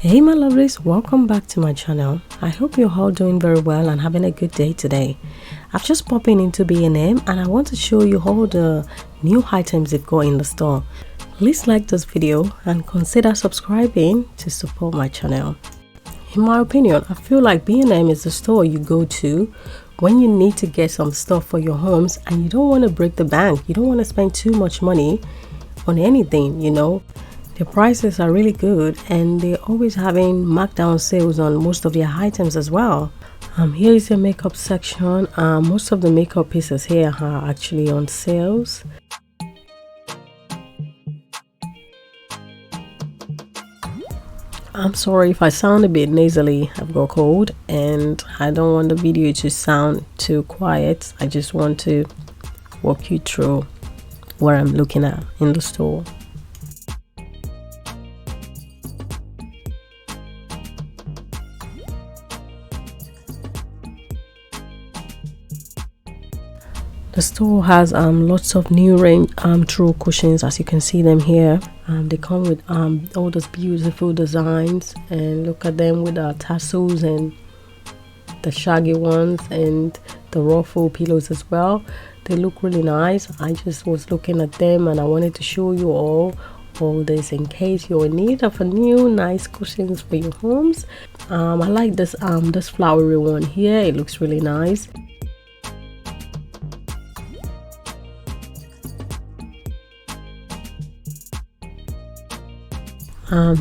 Hey my lovelies, welcome back to my channel. I hope you're all doing very well and having a good day today. I've just popped into B&M and I want to show you all the new items they've got in the store. Please like this video and consider subscribing to support my channel. In my opinion, I feel like B&M is the store you go to when you need to get some stuff for your homes and you don't want to break the bank. You don't want to spend too much money on anything, you know. The prices are really good and they're always having markdown sales on most of their items as well. Here is the makeup section. Most of the makeup pieces here are actually on sales. I'm sorry if I sound a bit nasally. I've got a cold and I don't want the video to sound too quiet. I just want to walk you through what I'm looking at in the store. The store has lots of new range throw cushions, as you can see them here. They come with all those beautiful designs, and look at them with the tassels and the shaggy ones and the ruffle pillows as well. They look really nice. I just was looking at them and I wanted to show you all this in case you're in need of a new nice cushions for your homes. I like this flowery one here. It looks really nice.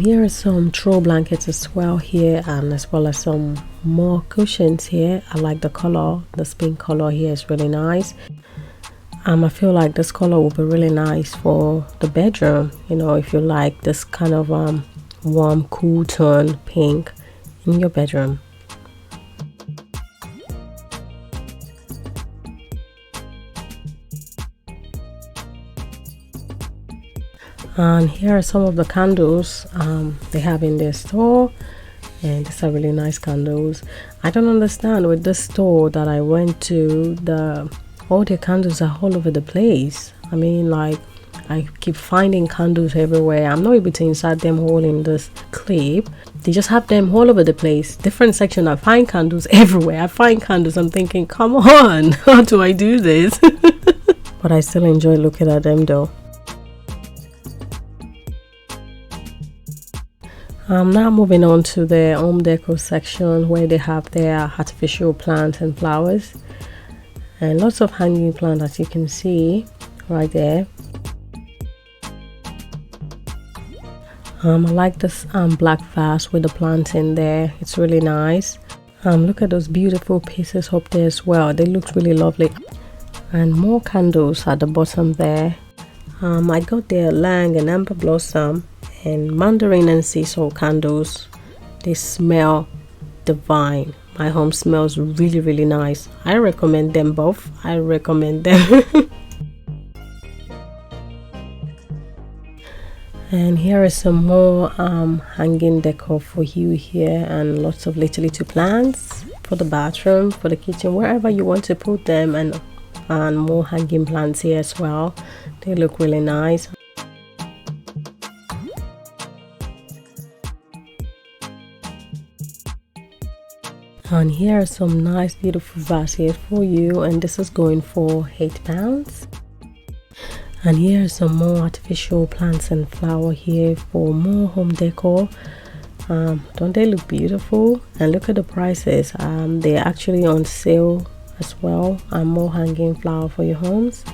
Here are some throw blankets as well here, and as well as some more cushions here. I like the color. This pink color here is really nice. I feel like this color will be really nice for the bedroom, you know, if you like this kind of warm cool tone pink in your bedroom. And here are some of the candles they have in their store, and these are really nice candles. I don't understand with this store that I went to, all the candles are all over the place. I mean, like, I keep finding candles everywhere. I'm not able to insert them all in this clip. They just have them all over the place, different section. I find candles everywhere. I find candles. I'm thinking, come on, how do I do this? But I still enjoy looking at them though. Now moving on to the home decor section, where they have their artificial plants and flowers and lots of hanging plants, as you can see right there. I like this black vase with the plants in there. It's really nice. Look at those beautiful pieces up there as well. They look really lovely. And more candles at the bottom there. I got their Lang and Amber Blossom and Mandarin and Sea Salt candles. They smell divine. My home smells really nice. I recommend them both. I recommend them. And here is some more hanging decor for you here, and lots of little plants for the bathroom, for the kitchen, wherever you want to put them, and more hanging plants here as well. They look really nice. And here are some nice beautiful vases for you, and this is going for £8. And here are some more artificial plants and flower here for more home decor. Don't they look beautiful? And look at the prices. They're actually on sale as well, and more hanging flower for your homes.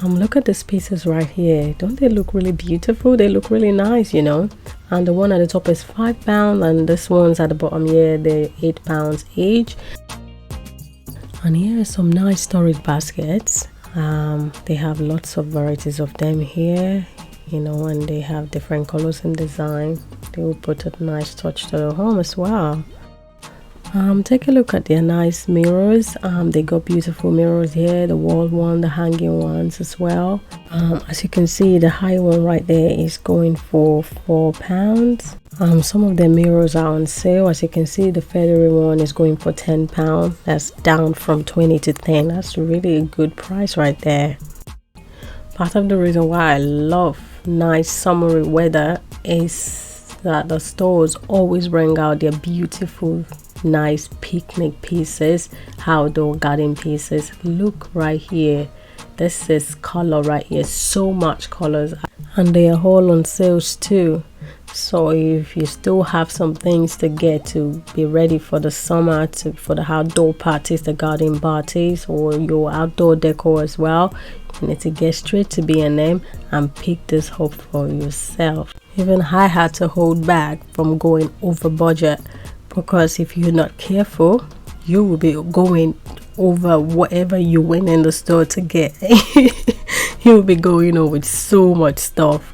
Look at these pieces right here. Don't they look really beautiful? They look really nice, you know. And the one at the top is £5, and this one's at the bottom here, they're £8 each. And here are some nice storage baskets. They have lots of varieties of them here, you know, and they have different colors and design. They will put a nice touch to the home as well. Take a look at their nice mirrors. They got beautiful mirrors here, the wall one, the hanging ones as well. As you can see, the high one right there is going for £4. Some of the mirrors are on sale. As you can see, the feathery one is going for £10. That's down from 20 to 10. That's really a good price right there. Part of the reason why I love nice summery weather is that the stores always bring out their beautiful nice picnic pieces, outdoor garden pieces. Look right here, this is color right here, so much colors, and they are all on sales too. So if you still have some things to get to be ready for the summer, for the outdoor parties, the garden parties, or your outdoor decor as well, you need to get straight to B&M and pick this up for yourself. Even I had to hold back from going over budget, because if you're not careful, you will be going over whatever you went in the store to get. You will be going over so much stuff.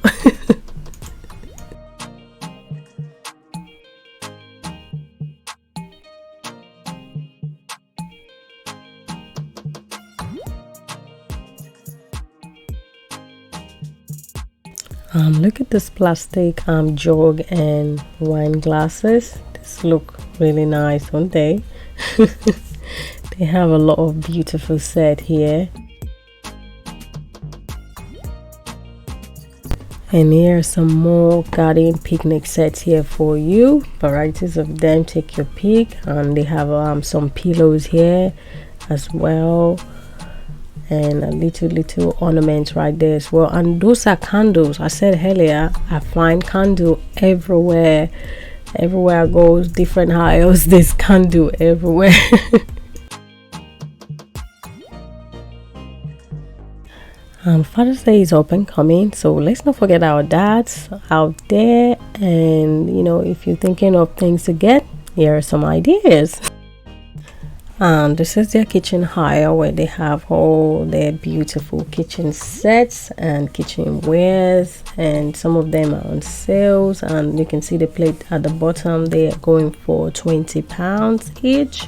Look at this plastic jug and wine glasses. This look really nice, don't they? They have a lot of beautiful set here. And here are some more garden picnic sets here for you. Varieties of them, take your pick. And they have some pillows here as well, and a little ornaments right there as well. And those are candles. I said earlier, I find candle everywhere. Everywhere I go, different aisles, there's candle everywhere. Father's Day is up and coming, so let's not forget our dads out there. And you know, if you're thinking of things to get, here are some ideas. This is their kitchen aisle, where they have all their beautiful kitchen sets and kitchenwares, and some of them are on sales. And you can see the plate at the bottom, they are going for £20 each.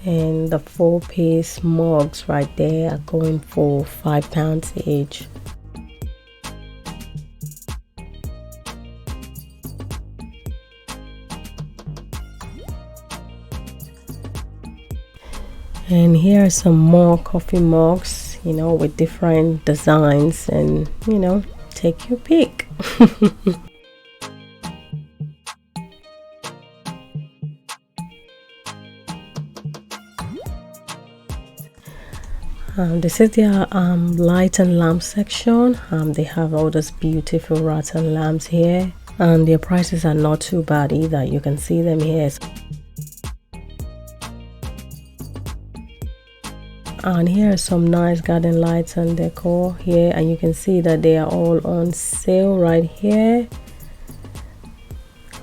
And the 4-piece mugs right there are going for £5 each. And here are some more coffee mugs, you know, with different designs, and you know, take your pick. This is their light and lamp section. They have all those beautiful rattan lamps here, and their prices are not too bad either. You can see them here. And here are some nice garden lights and decor here, and you can see that they are all on sale right here.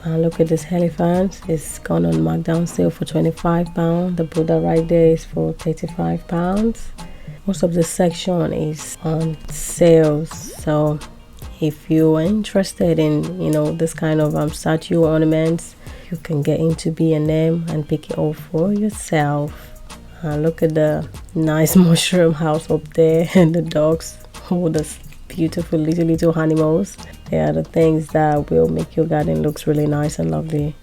And look at this elephant, it's gone on markdown sale for £25. The Buddha right there is for £35. Most of the section is on sales, so if you are interested in, you know, this kind of statue ornaments, you can get into B&M and pick it up for yourself. Look at the nice mushroom house up there, and the dogs, all those beautiful little animals. They are the things that will make your garden looks really nice and lovely.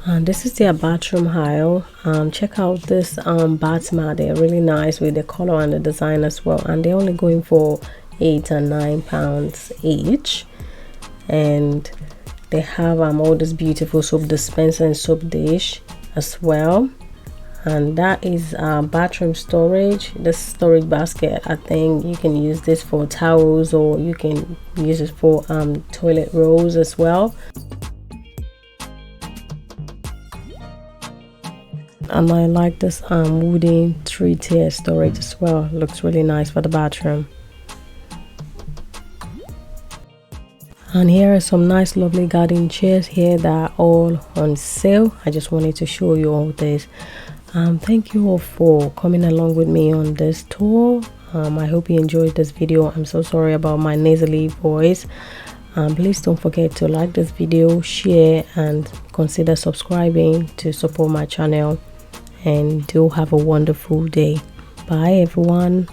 And this is their bathroom aisle. Check out this bath mat. They're really nice with the color and the design as well, and they're only going for £8 and £9 each. And they have all this beautiful soap dispenser and soap dish as well. And that is bathroom storage. This storage basket, I think you can use this for towels, or you can use it for toilet rolls as well. And I like this wooden 3-tier storage as well. Looks really nice for the bathroom. And here are some nice lovely garden chairs here that are all on sale. I just wanted to show you all this. Thank you all for coming along with me on this tour. I hope you enjoyed this video. I'm so sorry about my nasally voice. Please don't forget to like this video, share, and consider subscribing to support my channel. And do have a wonderful day. Bye everyone.